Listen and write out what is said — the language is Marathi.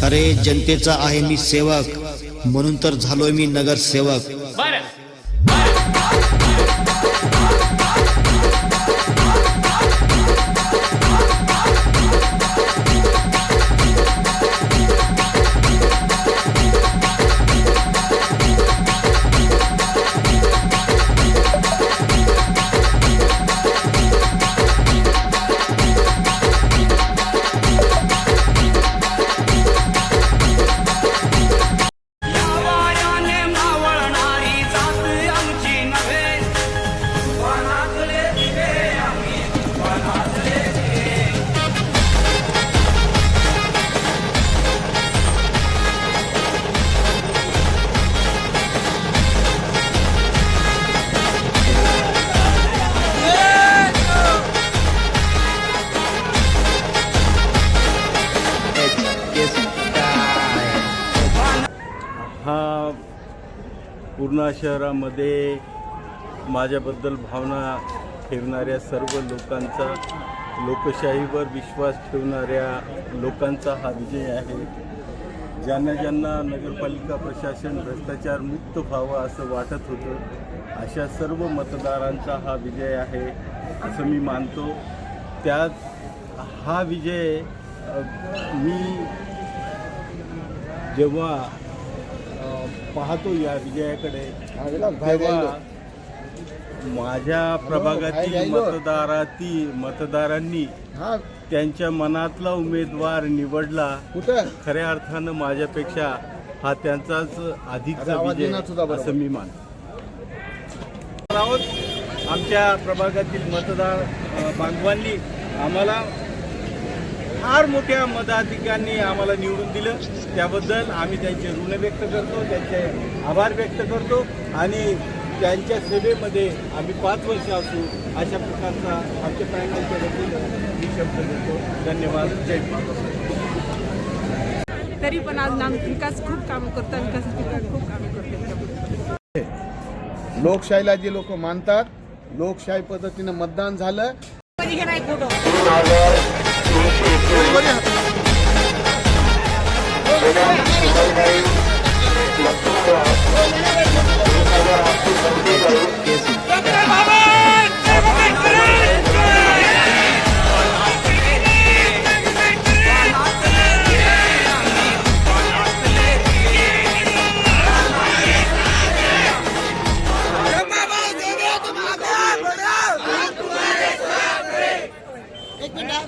अरे जनतेचा आहे मी सेवक, म्हणून तर झालोय मी नगरसेवक। हा पूर्णा शहरामध्ये माझ्याबद्दल भावना ठेवणाऱ्या सर्व लोकांचा, लोकशाहीवर विश्वास ठेवणाऱ्या लोकांचा हा विजय आहे। ज्यांना ज्यांना नगरपालिका प्रशासन भ्रष्टाचार मुक्त व्हावं असं वाटत होतं, अशा सर्व मतदारांचा हा विजय आहे असं मी मानतो। त्यात हा विजय मी जेव्हा पाहतो या विजयाकडे, तेव्हा माझ्या प्रभागातील मतदारांनी त्यांच्या मनातला उमेदवार निवडला। खऱ्या अर्थानं माझ्यापेक्षा हा त्यांचाच अधिकचा विजय असं मी मानतो। आमच्या प्रभागातील मतदार बांधवांनी आम्हाला फार मोठ्या मताधिक्याने आम्हाला निवडून दिलं, त्याबद्दल आम्ही त्यांचे ऋण व्यक्त करतो, त्यांचे आभार व्यक्त करतो आणि त्यांच्या सेवेमध्ये आम्ही 5 वर्ष असू अशा प्रकारचा आमच्या पॅनलच्या वतीनं मी शब्द देतो। धन्यवाद। जय महाराष्ट्र। तरी पण आज विकास खूप काम करतो, विकासासाठी खूप काम करतो। लोकशाहीला जे लोक मानतात, लोकशाही पद्धतीने मतदान झालं। एक मिनिट